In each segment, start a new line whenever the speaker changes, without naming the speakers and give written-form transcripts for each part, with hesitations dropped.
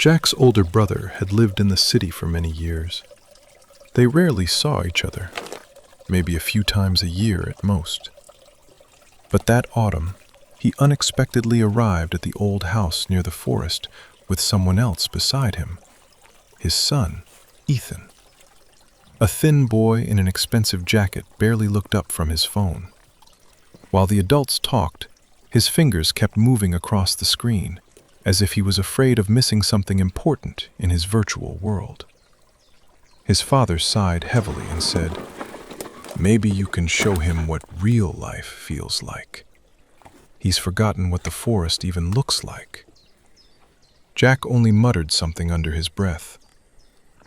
Jack's older brother had lived in the city for many years. They rarely saw each other, maybe a few times a year at most. But that autumn, he unexpectedly arrived at the old house near the forest with someone else beside him, his son, Ethan. A thin boy in an expensive jacket barely looked up from his phone. While the adults talked, his fingers kept moving across the screen, as if he was afraid of missing something important in his virtual world. His father sighed heavily and said, "Maybe you can show him what real life feels like. He's forgotten what the forest even looks like." Jack only muttered something under his breath.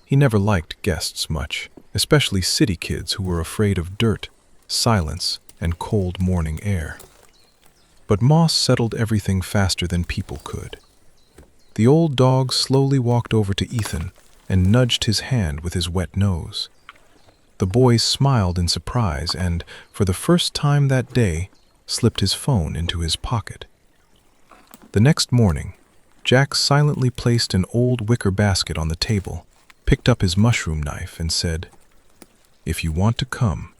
He never liked guests much, especially city kids who were afraid of dirt, silence, and cold morning air. But moss settled everything faster than people could. The old dog slowly walked over to Ethan and nudged his hand with his wet nose. The boy smiled in surprise and, for the first time that day, slipped his phone into his pocket. The next morning, Jack silently placed an old wicker basket on the table, picked up his mushroom knife, and said, "If you want to come,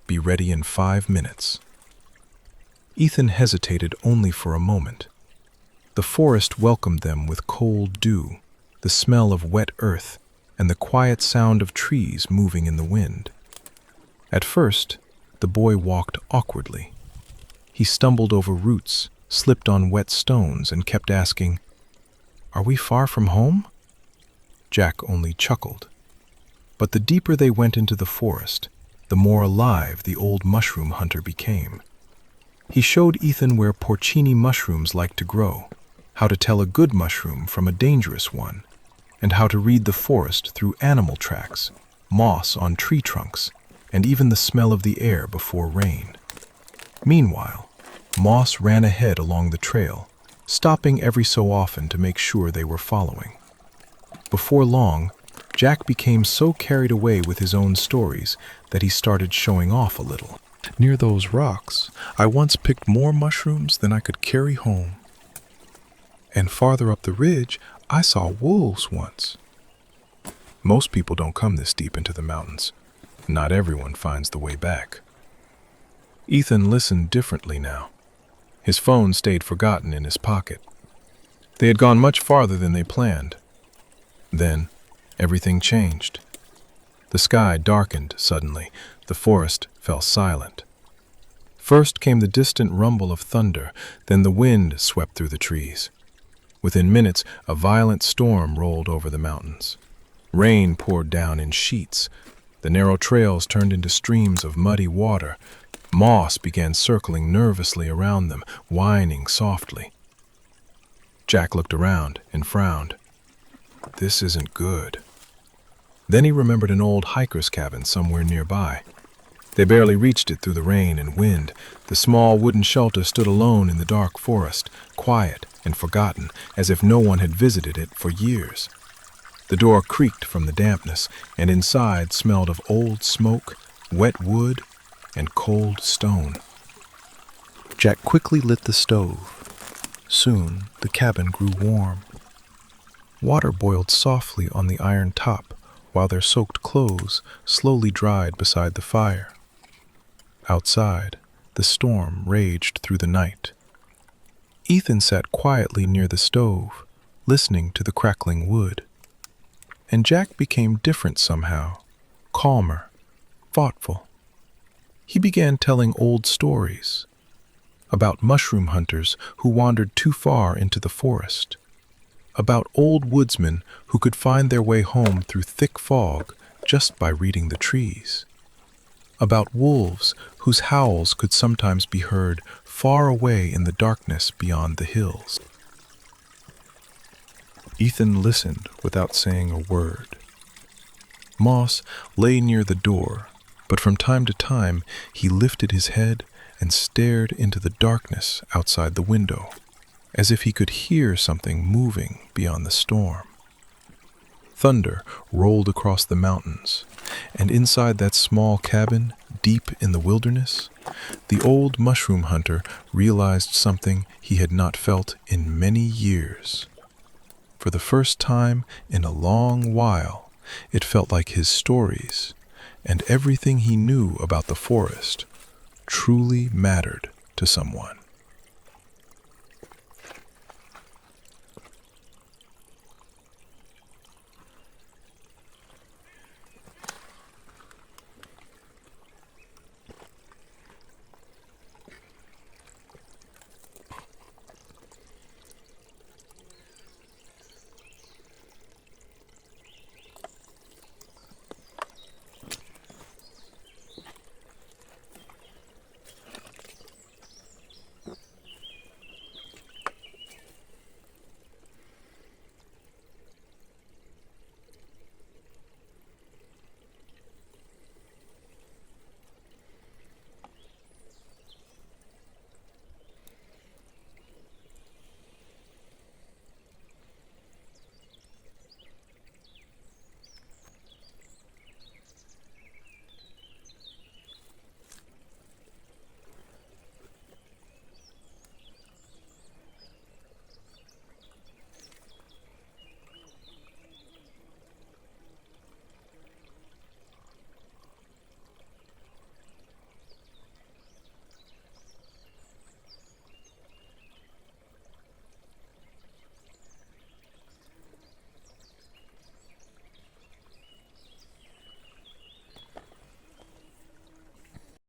be ready in 5 minutes." Ethan hesitated only for a moment. The forest welcomed them with cold dew, the smell of wet earth, and the quiet sound of trees moving in the wind. At first, the boy walked awkwardly. He stumbled over roots, slipped on wet stones, and kept asking, "Are we far from home?" Jack only chuckled. But the deeper they went into the forest, the more alive the old mushroom hunter became. He showed Ethan where porcini mushrooms like to grow, how to tell a good mushroom from a dangerous one, and how to read the forest through animal tracks, moss on tree trunks, and even the smell of the air before rain. Meanwhile, Moss ran ahead along the trail, stopping every so often to make sure they were following. Before long, Jack became so carried away with his own stories that he started showing off a little. "Near those rocks, I once picked more mushrooms than I could carry home. And farther up the ridge, I saw wolves once." Most people don't come this deep into the mountains. Not everyone finds the way back. Ethan listened differently now. His phone stayed forgotten in his pocket. They had gone much farther than they planned. Then, everything changed. The sky darkened suddenly. The forest fell silent. First came the distant rumble of thunder, then the wind swept through the trees. Within minutes, a violent storm rolled over the mountains. Rain poured down in sheets. The narrow trails turned into streams of muddy water. Moss began circling nervously around them, whining softly. Jack looked around and frowned. This isn't good. Then he remembered an old hiker's cabin somewhere nearby. They barely reached it through the rain and wind. The small wooden shelter stood alone in the dark forest, quiet and forgotten, as if no one had visited it for years. The door creaked from the dampness, and inside smelled of old smoke, wet wood, and cold stone. Jack quickly lit the stove. Soon the cabin grew warm. Water boiled softly on the iron top, while their soaked clothes slowly dried beside the fire. Outside, the storm raged through the night. Ethan sat quietly near the stove, listening to the crackling wood. And Jack became different somehow, calmer, thoughtful. He began telling old stories about mushroom hunters who wandered too far into the forest, about old woodsmen who could find their way home through thick fog just by reading the trees, about wolves whose howls could sometimes be heard far away in the darkness beyond the hills. Ethan listened without saying a word. Moss lay near the door, but from time to time he lifted his head and stared into the darkness outside the window, as if he could hear something moving beyond the storm. Thunder rolled across the mountains, and inside that small cabin, deep in the wilderness, the old mushroom hunter realized something he had not felt in many years. For the first time in a long while, it felt like his stories and everything he knew about the forest truly mattered to someone.